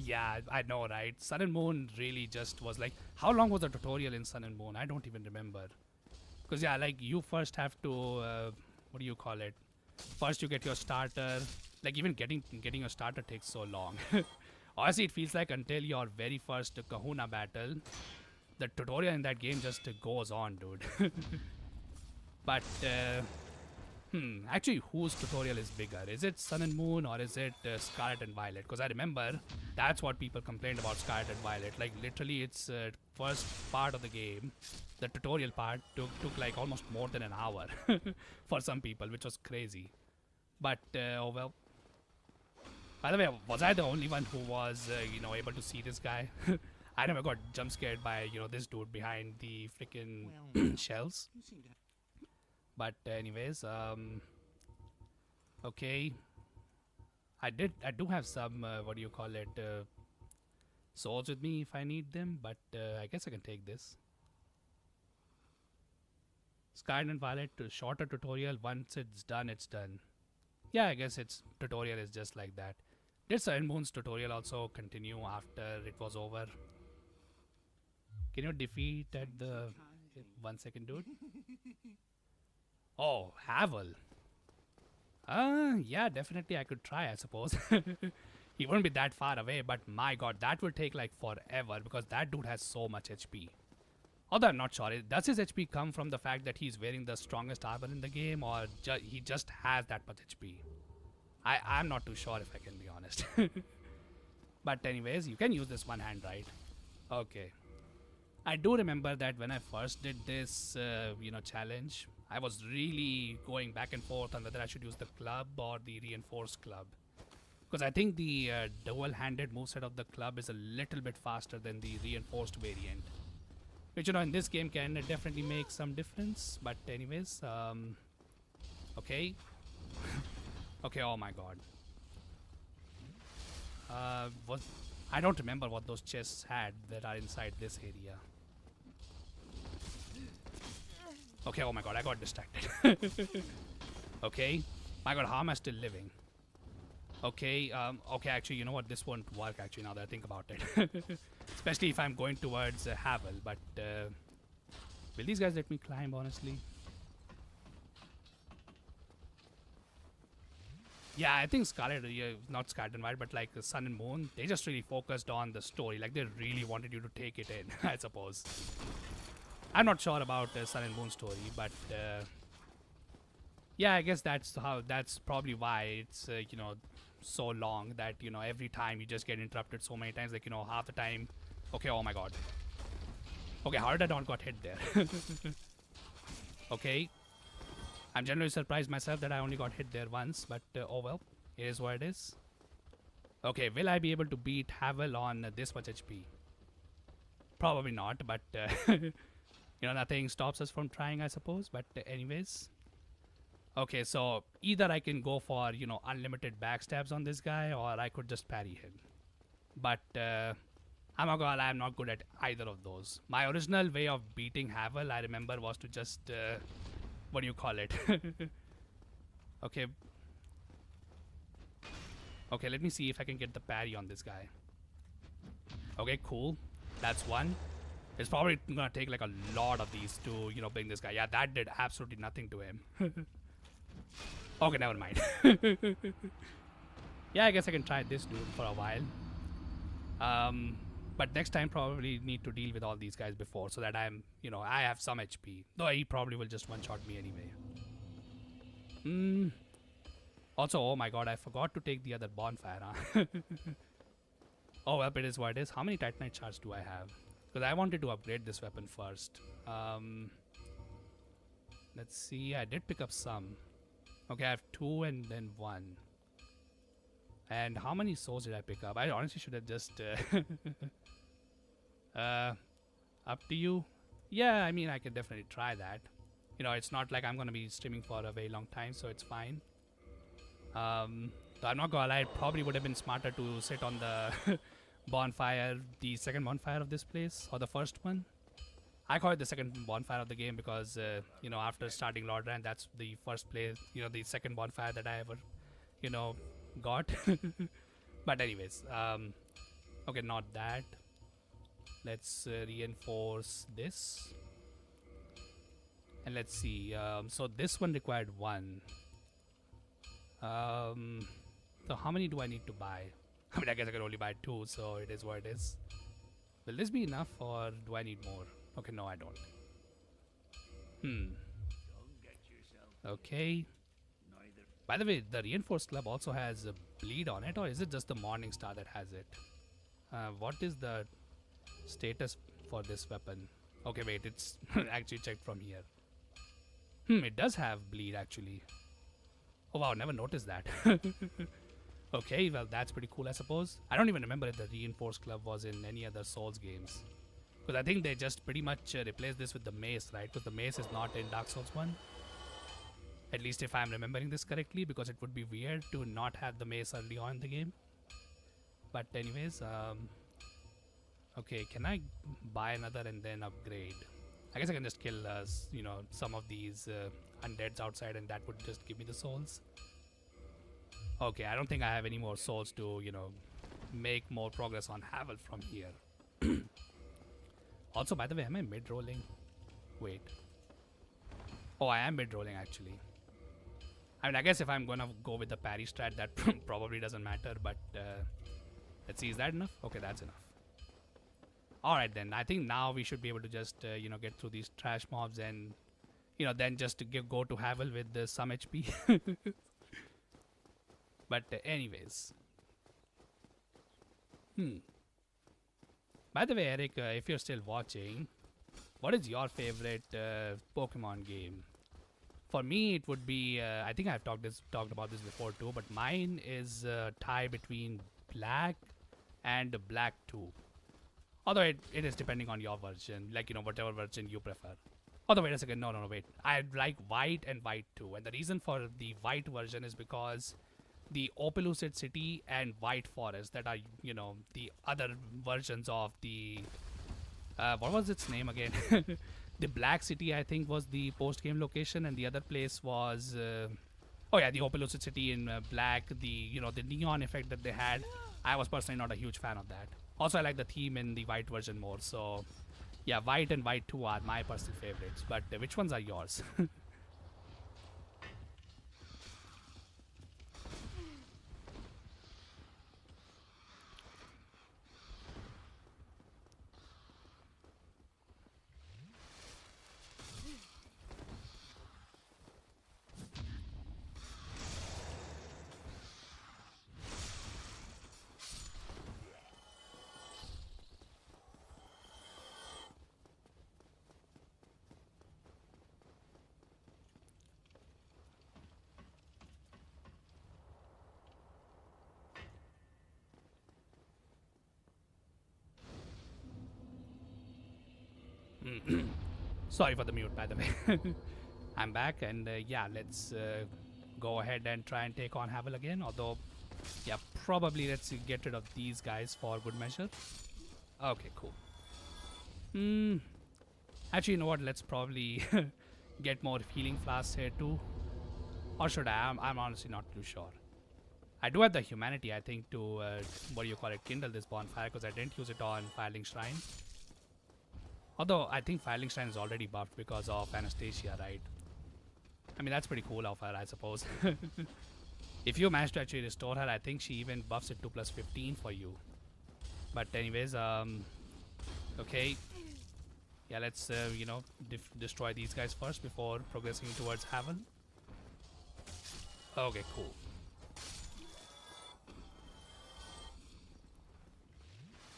Speaker 1: Yeah, I know, right? Sun and Moon really just was like... How long was the tutorial in Sun and Moon? I don't even remember. Because, yeah, like, you first have to... what do you call it? First you get your starter. Like, even getting your starter takes so long. Honestly, it feels like until your very first Kahuna battle, the tutorial in that game just goes on, dude. But... actually, whose tutorial is bigger? Is it Sun and Moon or is it Scarlet and Violet? Because I remember that's what people complained about Scarlet and Violet. Like, literally, its first part of the game, the tutorial part, took like almost more than an hour for some people, which was crazy. But, oh well. By the way, was I the only one who was, you know, able to see this guy? I never got jump scared by, you know, this dude behind the freaking shells. But anyways, okay. I do have some, what do you call it, swords with me if I need them, but I guess I can take this. Scarlet and Violet, shorter tutorial. Once it's done, it's done. Yeah, I guess its tutorial is just like that. Did Sun and Moon's tutorial also continue after it was over? Can you defeat at the 1 second, dude? Oh, Havel. Yeah, definitely I could try, I suppose. He won't be that far away, but my god, that will take like forever because that dude has so much HP. Although I'm not sure, does his HP come from the fact that he's wearing the strongest armor in the game, or he just has that much HP? I'm not too sure, if I can be honest. But anyways, you can use this one hand, right? Okay. I do remember that when I first did this, challenge, I was really going back and forth on whether I should use the club or the reinforced club. Because I think the dual-handed moveset of the club is a little bit faster than the reinforced variant. Which, in this game can definitely make some difference. But anyways, okay. Okay, oh my god. I don't remember what those chests had that are inside this area. Okay, oh my god, I got distracted. Okay. My god, how am I still living? Okay, okay, actually, you know what? This won't work, actually, now that I think about it. Especially if I'm going towards Havel, but will these guys let me climb, honestly? Yeah, I think Scarlet, not Scarlet and White, but like Sun and Moon, they just really focused on the story. Like, they really wanted you to take it in, I suppose. I'm not sure about Sun and Moon story, but yeah, I guess that's probably why it's, so long that, every time you just get interrupted so many times, like, half the time. Okay, oh my god. Okay, how did I not got hit there? Okay. I'm generally surprised myself that I only got hit there once, but oh well, it is what it is. Okay, will I be able to beat Havel on this much HP? Probably not, but nothing stops us from trying, I suppose. But anyways. Okay, so either I can go for, unlimited backstabs on this guy, or I could just parry him. But I'm not gonna lie, I'm not good at either of those. My original way of beating Havel, I remember, was to just what do you call it? Okay. Okay, let me see if I can get the parry on this guy. Okay, cool. That's one. It's probably gonna take like a lot of these to, bring this guy. Yeah, that did absolutely nothing to him. Okay, never mind. Yeah, I guess I can try this dude for a while. But next time probably need to deal with all these guys before, so that I'm, I have some HP. Though he probably will just one-shot me anyway. Also, oh my god, I forgot to take the other bonfire, huh? Oh, well, it is what it is. How many Titanite shards do I have? Because I wanted to upgrade this weapon first. Let's see, I did pick up some. Okay, I have 2 and then 1. And how many souls did I pick up? I honestly should have just... up to you. Yeah, I mean, I can definitely try that. It's not like I'm going to be streaming for a very long time, so it's fine. So I'm not going to lie, it probably would have been smarter to sit on the bonfire, the second bonfire of this place, or the first one. I call it the second bonfire of the game because, after starting Lord Rand, that's the first place, the second bonfire that I ever, got. But anyways, okay, not that. Let's reinforce this. And let's see, so this one required 1. So how many do I need to buy? I mean, I guess I can only buy 2, so it is what it is. Will this be enough, or do I need more? Okay, no, I don't. Okay. By the way, the reinforced club also has a bleed on it, or is it just the Morning Star that has it? What is the status for this weapon? Okay, wait, it's actually checked from here. It does have bleed, actually. Oh wow, never noticed that. Okay, well, that's pretty cool, I suppose. I don't even remember if the reinforced club was in any other Souls games. Because I think they just pretty much replaced this with the mace, right? Because the mace is not in Dark Souls 1. At least if I'm remembering this correctly, because it would be weird to not have the mace early on in the game. But anyways, okay, can I buy another and then upgrade? I guess I can just kill, some of these undeads outside, and that would just give me the souls. Okay, I don't think I have any more souls to, make more progress on Havel from here. Also, by the way, am I mid-rolling? Wait. Oh, I am mid-rolling actually. I mean, I guess if I'm gonna go with the parry strat, that probably doesn't matter, but let's see, is that enough? Okay, that's enough. Alright then, I think now we should be able to just, get through these trash mobs and, then just to go to Havel with some HP. But anyways. By the way, Eric, if you're still watching, what is your favorite Pokemon game? For me, it would be. I think I've talked about this before too, but mine is a tie between Black and Black 2. Although it is depending on your version, like whatever version you prefer. Although wait a second, no, wait. I like White and White 2, and the reason for the White version is because the Opelucid City and White Forest that are the other versions of the what was its name again? The Black City, I think, was the post-game location, and the other place was oh yeah, the Opelucid City in Black. The neon effect that they had. I was personally not a huge fan of that. Also, I like the theme in the White version more. So yeah, White and White 2 are my personal favorites. But which ones are yours? Sorry for the mute, by the way. I'm back, and yeah, let's go ahead and try and take on Havel again. Although, yeah, probably let's get rid of these guys for good measure. Okay, cool. Actually, you know what? Let's probably get more healing flasks here too. Or should I? I'm honestly not too sure. I do have the humanity, I think, to what do you call it, kindle this bonfire, because I didn't use it on Firelink Shrine. Although I think Firelink Shrine is already buffed because of Anastasia, right? I mean, that's pretty cool of her, I suppose. If you manage to actually restore her, I think she even buffs it to plus 15 for you. But anyways, okay. Yeah, let's, destroy these guys first before progressing towards Haven. Okay, cool.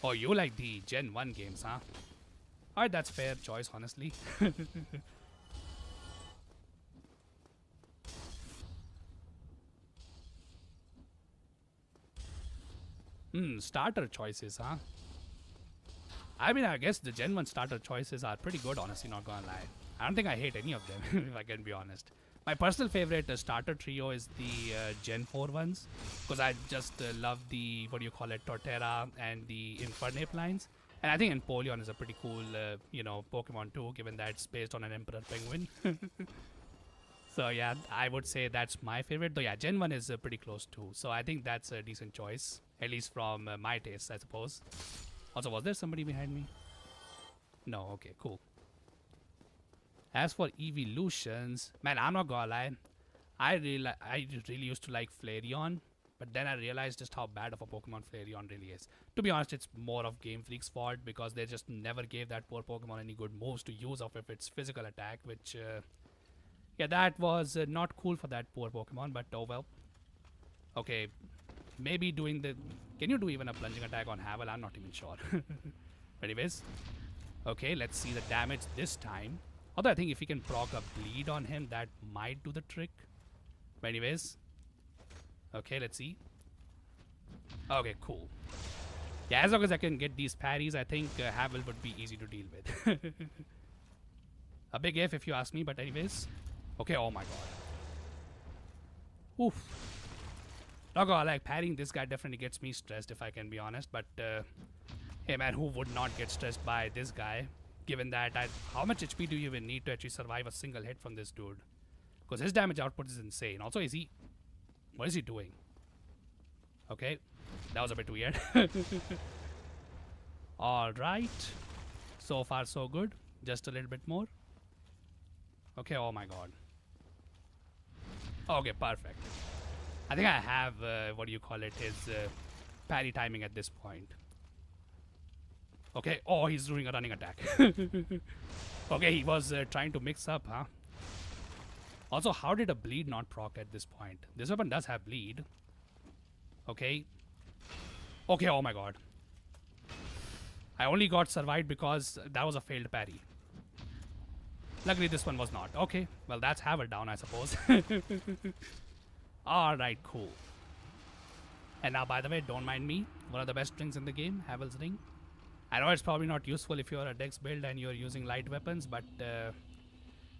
Speaker 1: Oh, you like the Gen 1 games, huh? Alright, that's fair choice, honestly. Starter choices, huh? I mean, I guess the Gen 1 starter choices are pretty good, honestly, not gonna lie. I don't think I hate any of them, if I can be honest. My personal favorite starter trio is the Gen 4 ones, because I just love the, what do you call it, Torterra and the Infernape lines. And I think Empoleon is a pretty cool, Pokemon too, given that it's based on an Emperor Penguin. So yeah, I would say that's my favorite. Though yeah, Gen 1 is pretty close too. So I think that's a decent choice, at least from my taste, I suppose. Also, was there somebody behind me? No, okay, cool. As for evolutions, man, I'm not gonna lie. I really used to like Flareon, but then I realized just how bad of a Pokemon Flareon really is. To be honest, it's more of Game Freak's fault because they just never gave that poor Pokemon any good moves to use off of its physical attack, which, yeah, that was not cool for that poor Pokemon, but oh well. Okay, maybe doing the... Can you do even a plunging attack on Havel? I'm not even sure. Anyways, okay, let's see the damage this time. Although I think if we can proc a bleed on him, that might do the trick. But anyways, okay, let's see. Okay, cool. Yeah, as long as I can get these parries, I think Havel would be easy to deal with. A big if you ask me, but anyways. Okay, oh my god. Oof. Not gonna like parrying this guy definitely gets me stressed if I can be honest, but hey man, who would not get stressed by this guy? Given that, how much HP do you even need to actually survive a single hit from this dude? Because his damage output is insane. Also, what is he doing? Okay, that was a bit weird. All right, so far so good. Just a little bit more. Okay, oh my god. Okay, perfect. I think I have, what do you call it, his parry timing at this point. Okay, oh, he's doing a running attack. Okay, he was trying to mix up, huh? Also, how did a bleed not proc at this point? This weapon does have bleed. Okay. Okay, oh my god. I only got survived because that was a failed parry. Luckily, this one was not. Okay, well, that's Havel down, I suppose. Alright, cool. And now, by the way, don't mind me. One of the best strings in the game, Havel's Ring. I know it's probably not useful if you're a dex build and you're using light weapons, but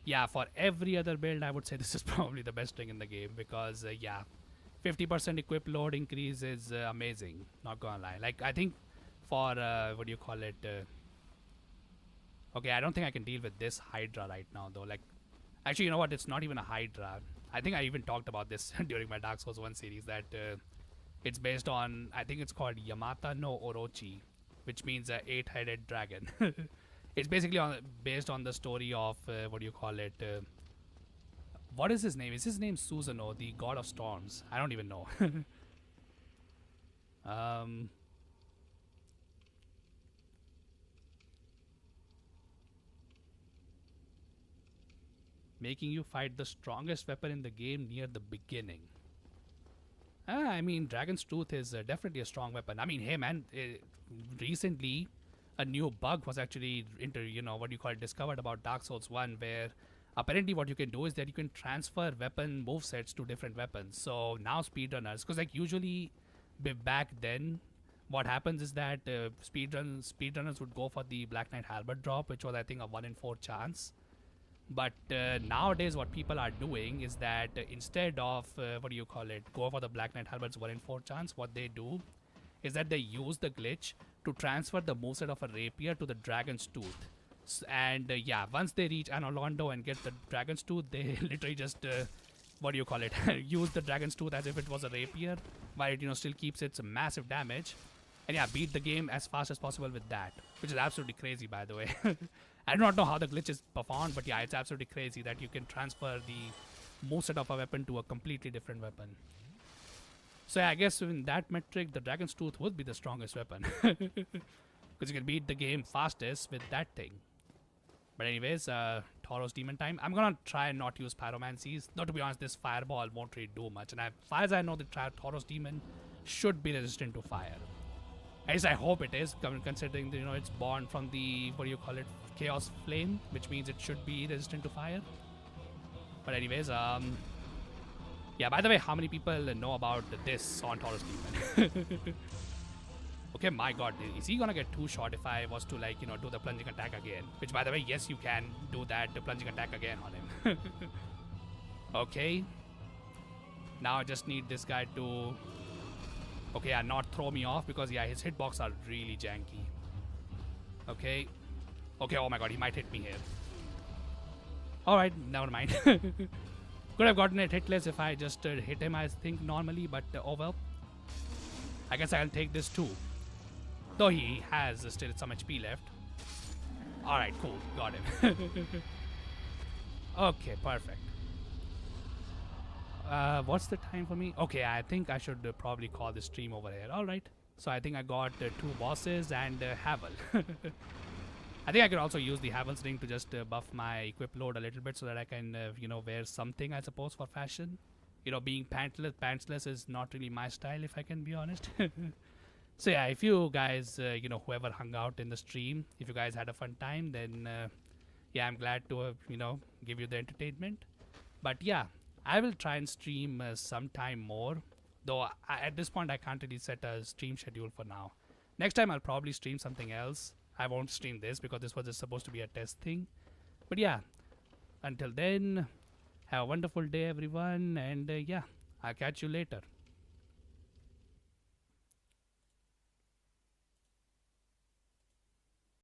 Speaker 1: yeah, for every other build, I would say this is probably the best string in the game because, yeah, 50% equip load increase is amazing. Not gonna lie. Like, I think for, what do you call it? Okay, I don't think I can deal with this Hydra right now, though. Like, actually, you know what? It's not even a Hydra. I think I even talked about this during my Dark Souls 1 series that it's based on, I think it's called Yamata no Orochi, which means an 8-headed dragon. It's basically based on the story of, what do you call it? What is his name? Is his name Susanoo, the god of storms? I don't even know. um, Making you fight the strongest weapon in the game near the beginning. I mean, Dragon's Tooth is definitely a strong weapon. I mean, hey man, recently a new bug was actually what do you call it, discovered about Dark Souls 1, where apparently what you can do is that you can transfer weapon movesets to different weapons. So now speedrunners, because like usually back then, what happens is that speedrunners would go for the Black Knight Halberd drop, which was I think a 1 in 4 chance. But nowadays, what people are doing is that instead of what do you call it, go for the Black Knight Halberd's 1 in 4 chance, what they do is that they use the glitch to transfer the moveset of a rapier to the Dragon's Tooth. And yeah, once they reach Anolondo and get the Dragon's Tooth, they literally just what do you call it, use the Dragon's Tooth as if it was a rapier, while it still keeps its massive damage. And yeah, beat the game as fast as possible with that, which is absolutely crazy, by the way. I do not know how the glitch is performed, but yeah, it's absolutely crazy that you can transfer the moveset of a weapon to a completely different weapon. So yeah, I guess in that metric, the Dragon's Tooth would be the strongest weapon. Because you can beat the game fastest with that thing. But anyways, Tauros Demon time. I'm gonna try and not use Pyromancies. Though to be honest, this Fireball won't really do much. And as far as I know, the Tauros Demon should be resistant to fire. At least I hope it is, considering that, it's born from the, what do you call it, Chaos Flame, which means it should be resistant to fire. But anyways, yeah, by the way, how many people know about this on Taurus Demon? Okay, my god, is he gonna get 2-shot if I was to, like, do the plunging attack again? Which, by the way, yes, you can do that, the plunging attack again on him. Okay. Now I just need this guy to... Okay, yeah, not throw me off because, yeah, his hitbox are really janky. Okay. Okay, oh my god, he might hit me here. Alright, never mind. Could have gotten it hitless if I just hit him, I think, normally, but oh well. I guess I'll take this too. Though he has still some HP left. Alright, cool, got him. Okay, perfect. What's the time for me? Okay, I think I should probably call the stream over here. Alright. So I think I got 2 bosses and Havel. I think I could also use the Havel's ring to just buff my equip load a little bit so that I can, wear something, I suppose, for fashion. Being pantsless is not really my style, if I can be honest. So yeah, if you guys, whoever hung out in the stream, if you guys had a fun time, then yeah, I'm glad to, give you the entertainment. But yeah, I will try and stream sometime more. Though at this point, I can't really set a stream schedule for now. Next time, I'll probably stream something else. I won't stream this because this was just supposed to be a test thing. But yeah, until then, have a wonderful day, everyone. And yeah, I'll catch you later.